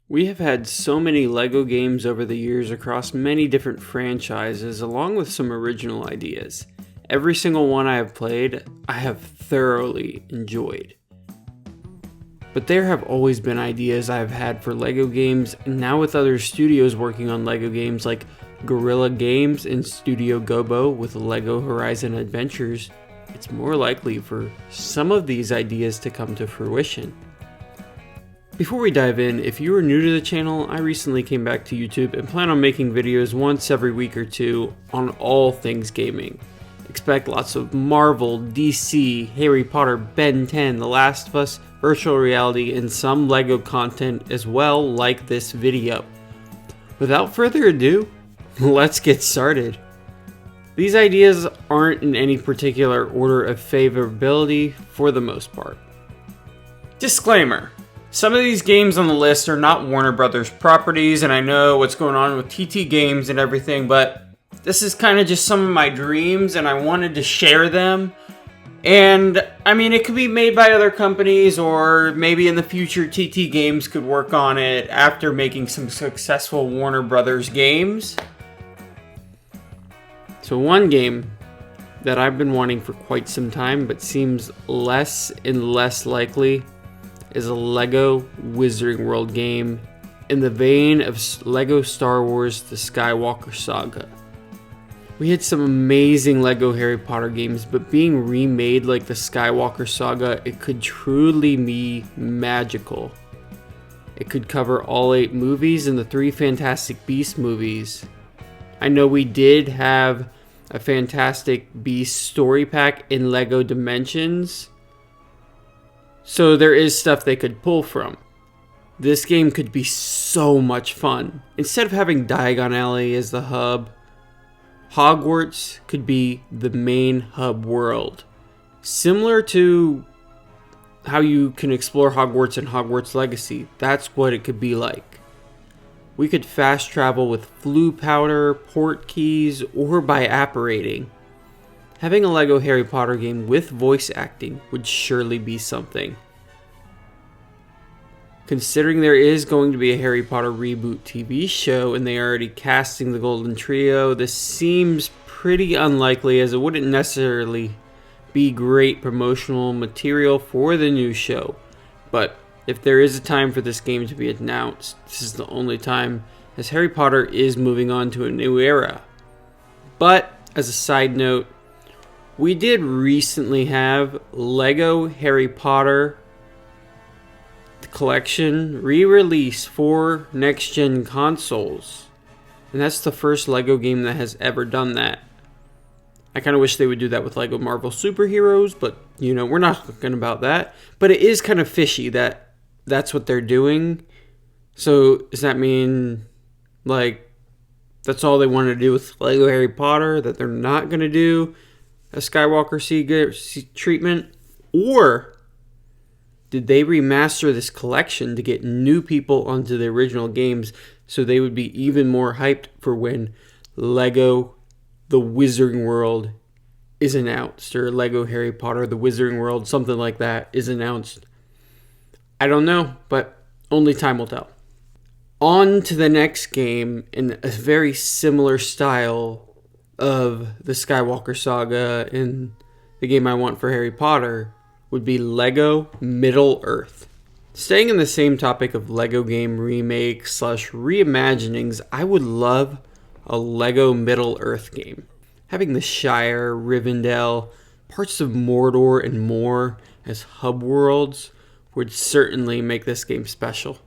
We have had so many LEGO games over the years across many different franchises, along with some original ideas. Every single one I have played, I have thoroughly enjoyed. But there have always been ideas I have had for LEGO games, and now with other studios working on LEGO games like Guerrilla Games and Studio Gobo with LEGO Horizon Adventures, it's more likely for some of these ideas to come to fruition. Before we dive in, if you are new to the channel, I recently came back to YouTube and plan on making videos once every week or two on all things gaming. Expect lots of Marvel, DC, Harry Potter, Ben 10, The Last of Us, virtual reality, and some LEGO content as well, like this video. Without further ado, let's get started. These ideas aren't in any particular order of favorability for the most part. Disclaimer. Some of these games on the list are not Warner Brothers properties, and I know what's going on with TT Games and everything, but this is kind of just some of my dreams, and I wanted to share them. And, I mean, it could be made by other companies, or maybe in the future TT Games could work on it after making some successful Warner Brothers games. So one game that I've been wanting for quite some time, but seems less and less likely, is a LEGO Wizarding World game in the vein of LEGO Star Wars The Skywalker Saga. We had some amazing LEGO Harry Potter games, but being remade like the Skywalker Saga, it could truly be magical. It could cover all 8 movies and the 3 Fantastic Beasts movies. I know we did have a Fantastic Beasts story pack in LEGO Dimensions, so there is stuff they could pull from. This game could be so much fun. Instead of having Diagon Alley as the hub, Hogwarts could be the main hub world. Similar to how you can explore Hogwarts in Hogwarts Legacy, that's what it could be like. We could fast travel with floo powder, port keys, or by apparating. Having a LEGO Harry Potter game with voice acting would surely be something. Considering there is going to be a Harry Potter reboot TV show and they are already casting the Golden Trio, this seems pretty unlikely as it wouldn't necessarily be great promotional material for the new show. But if there is a time for this game to be announced, this is the only time, as Harry Potter is moving on to a new era. But as a side note, we did recently have LEGO Harry Potter collection re-release for next-gen consoles. And that's the first LEGO game that has ever done that. I kind of wish they would do that with LEGO Marvel Superheroes, but, you know, we're not talking about that. But it is kind of fishy that that's what they're doing. So does that mean, like, that's all they want to do with LEGO Harry Potter? That they're not going to do a Skywalker treatment? Or did they remaster this collection to get new people onto the original games so they would be even more hyped for when LEGO The Wizarding World is announced, or LEGO Harry Potter The Wizarding World, something like that, is announced? I don't know, but only time will tell. On to the next game in a very similar style of the Skywalker Saga and the game I want for Harry Potter would be LEGO Middle-earth. Staying in the same topic of LEGO game remakes / reimaginings, I would love a LEGO Middle-earth game. Having the Shire, Rivendell, parts of Mordor, and more as hub worlds would certainly make this game special.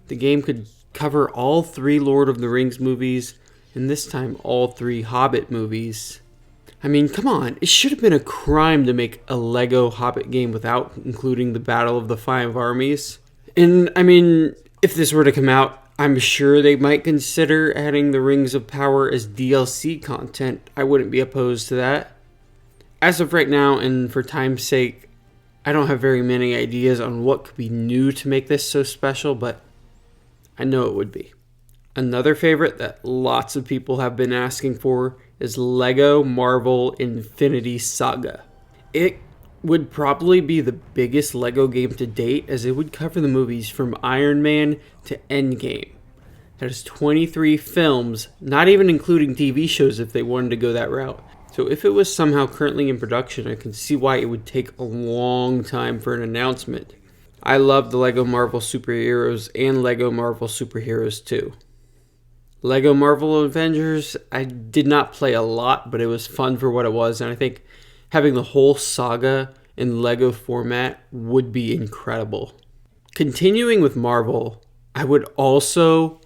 The game could cover all 3 Lord of the Rings movies, and this time all 3 Hobbit movies. I mean, come on, it should have been a crime to make a LEGO Hobbit game without including the Battle of the 5 Armies. And, I mean, if this were to come out, I'm sure they might consider adding the Rings of Power as DLC content. I wouldn't be opposed to that. As of right now, and for time's sake, I don't have very many ideas on what could be new to make this so special, but I know it would be. Another favorite that lots of people have been asking for is LEGO Marvel Infinity Saga. It would probably be the biggest Lego game to date, as it would cover the movies from Iron Man to Endgame. That is 23 films, not even including TV shows if they wanted to go that route. So if it was somehow currently in production, I can see why it would take a long time for an announcement. I love the Lego Marvel Superheroes and Lego Marvel Superheroes 2. Lego Marvel Avengers, I did not play a lot, but it was fun for what it was, and I think having the whole saga in Lego format would be incredible. Continuing with Marvel, I would also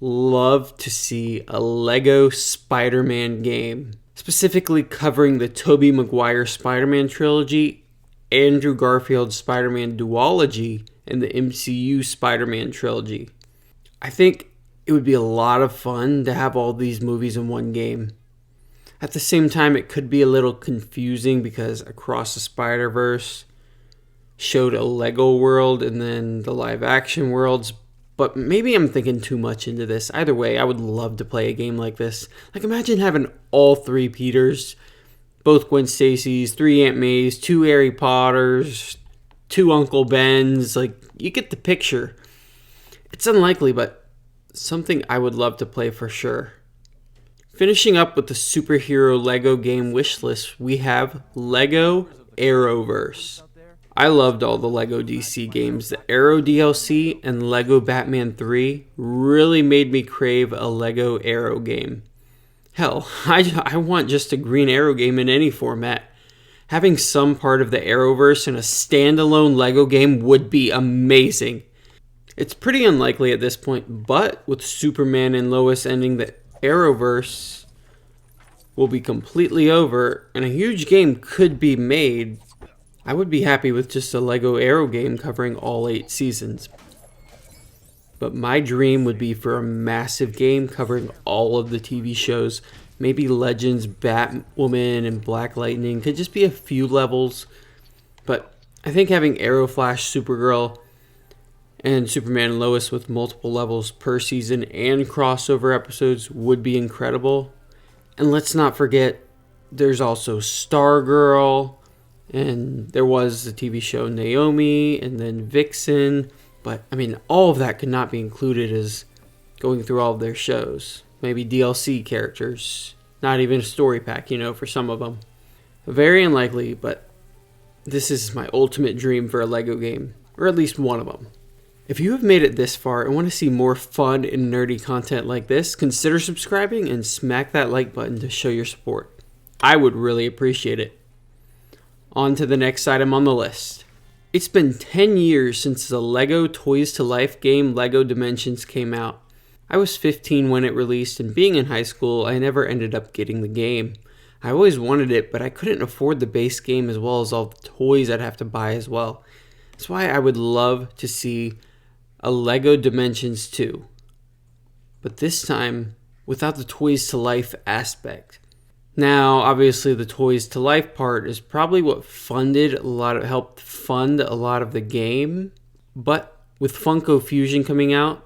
love to see a Lego Spider-Man game, specifically covering the Tobey Maguire Spider-Man trilogy, Andrew Garfield's Spider-Man duology, and the MCU Spider-Man trilogy. I think it would be a lot of fun to have all these movies in one game. At the same time, it could be a little confusing because Across the Spider-Verse showed a Lego world and then the live-action worlds. But maybe I'm thinking too much into this. Either way, I would love to play a game like this. Like, imagine having all 3 Peters, both Gwen Stacy's, 3 Aunt Mays, 2 Harry Potters, 2 Uncle Bens. Like, you get the picture. It's unlikely, but something I would love to play for sure. Finishing up with the superhero Lego game wish list, we have Lego Arrowverse. I loved all the Lego DC games. The Arrow DLC and Lego Batman 3 really made me crave a Lego Arrow game. Hell, I want just a Green Arrow game in any format. Having some part of the Arrowverse in a standalone Lego game would be amazing. It's pretty unlikely at this point, but with Superman and Lois ending the Arrowverse will be completely over and a huge game could be made. I would be happy with just a Lego Arrow game covering all 8 seasons. But my dream would be for a massive game covering all of the TV shows. Maybe Legends, Batwoman, and Black Lightning. Could just be a few levels. But I think having Arrow, Flash, Supergirl, and Superman and Lois with multiple levels per season and crossover episodes would be incredible. And let's not forget, there's also Stargirl. And there was the TV show Naomi and then Vixen. But, I mean, all of that could not be included as going through all of their shows. Maybe DLC characters. Not even a story pack, for some of them. Very unlikely, but this is my ultimate dream for a Lego game. Or at least one of them. If you have made it this far and want to see more fun and nerdy content like this, consider subscribing and smack that like button to show your support. I would really appreciate it. On to the next item on the list. It's been 10 years since the Lego Toys to Life game Lego Dimensions came out. I was 15 when it released, and being in high school, I never ended up getting the game. I always wanted it, but I couldn't afford the base game as well as all the toys I'd have to buy as well. That's why I would love to see a Lego Dimensions 2. But this time, without the Toys to Life aspect. Now, obviously, the Toys to Life part is probably what helped fund a lot of the game. But with Funko Fusion coming out,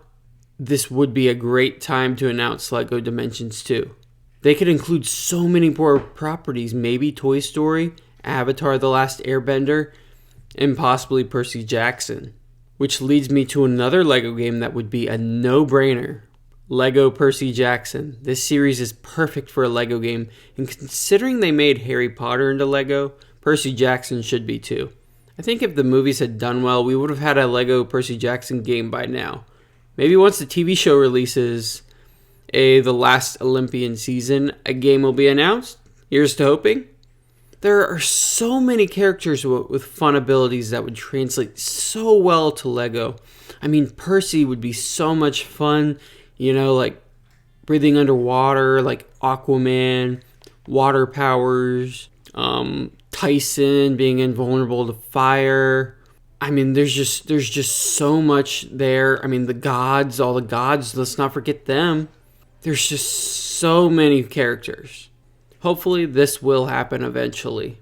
this would be a great time to announce Lego Dimensions 2. They could include so many more properties, maybe Toy Story, Avatar: The Last Airbender, and possibly Percy Jackson. Which leads me to another Lego game that would be a no-brainer. Lego Percy Jackson. This series is perfect for a Lego game, and considering they made Harry Potter into Lego, Percy Jackson should be too. I think if the movies had done well, we would have had a Lego Percy Jackson game by now. Maybe once the TV show releases The Last Olympian season, a game will be announced. Here's to hoping. There are so many characters with fun abilities that would translate so well to Lego. I mean, Percy would be so much fun, like breathing underwater, like Aquaman, water powers, Tyson being invulnerable to fire. I mean, there's just so much there. I mean, all the gods, let's not forget them. There's just so many characters. Hopefully this will happen eventually.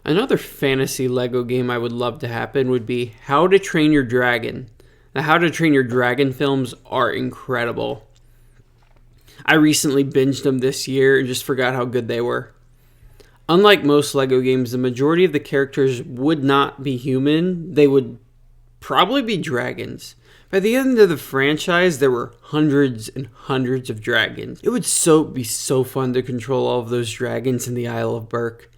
Another fantasy Lego game I would love to happen would be How to Train Your Dragon. The How to Train Your Dragon films are incredible. I recently binged them this year and just forgot how good they were. Unlike most LEGO games, the majority of the characters would not be human. They would probably be dragons. By the end of the franchise, there were hundreds and hundreds of dragons. It would be so fun to control all of those dragons in the Isle of Berk.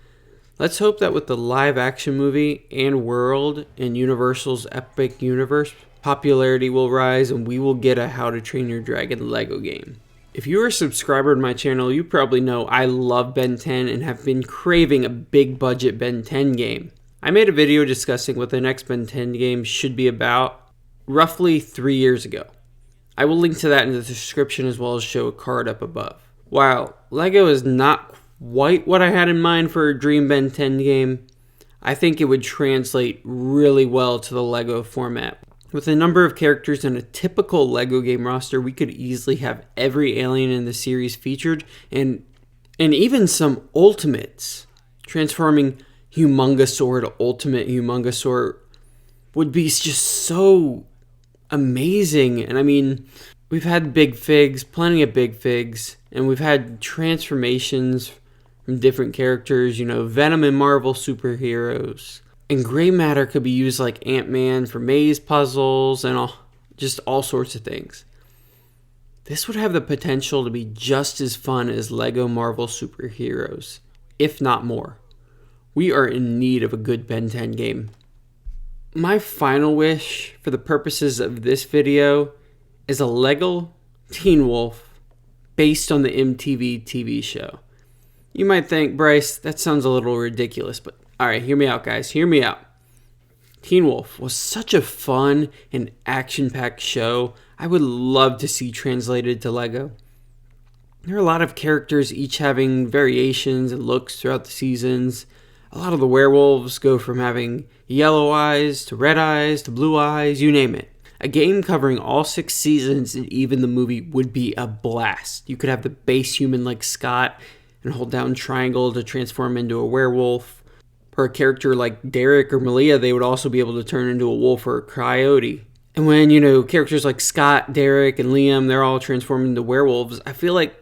Let's hope that with the live action movie and world in Universal's epic universe, popularity will rise and we will get a How to Train Your Dragon LEGO game. If you are a subscriber to my channel, you probably know I love Ben 10 and have been craving a big budget Ben 10 game. I made a video discussing what the next Ben 10 game should be about roughly 3 years ago. I will link to that in the description as well as show a card up above. While LEGO is not quite what I had in mind for a dream Ben 10 game, I think it would translate really well to the LEGO format. With a number of characters in a typical LEGO game roster, we could easily have every alien in the series featured and even some ultimates. Transforming Humongosaur to Ultimate Humongosaur would be just so amazing. And I mean, we've had big figs, plenty of big figs, and we've had transformations from different characters, Venom and Marvel superheroes. And gray matter could be used like Ant-Man for maze puzzles and all sorts of things. This would have the potential to be just as fun as LEGO Marvel superheroes, if not more. We are in need of a good Ben 10 game. My final wish for the purposes of this video is a LEGO Teen Wolf based on the MTV TV show. You might think, Bryce, that sounds a little ridiculous, but alright, hear me out, guys. Hear me out. Teen Wolf was such a fun and action-packed show. I would love to see translated to LEGO. There are a lot of characters, each having variations and looks throughout the seasons. A lot of the werewolves go from having yellow eyes to red eyes to blue eyes, you name it. A game covering all 6 seasons and even the movie would be a blast. You could have the base human like Scott and hold down triangle to transform into a werewolf. For a character like Derek or Malia, they would also be able to turn into a wolf or a coyote. And when, characters like Scott, Derek, and Liam, they're all transformed into werewolves, I feel like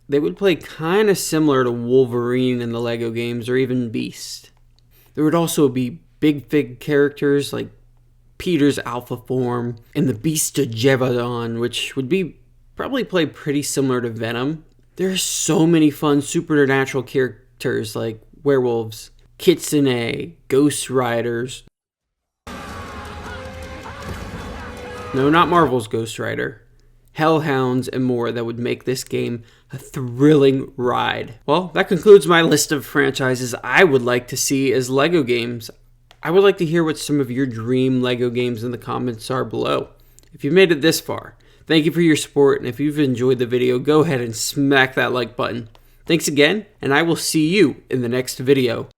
they would play kind of similar to Wolverine in the LEGO games or even Beast. There would also be big fig characters like Peter's alpha form and the Beast of Jevadon, which would be probably play pretty similar to Venom. There are so many fun supernatural characters like werewolves, Kitsune, Ghost Riders. No, not Marvel's Ghost Rider. Hellhounds and more that would make this game a thrilling ride. Well, that concludes my list of franchises I would like to see as LEGO games. I would like to hear what some of your dream LEGO games in the comments are below. If you've made it this far, thank you for your support, and if you've enjoyed the video, go ahead and smack that like button. Thanks again, and I will see you in the next video.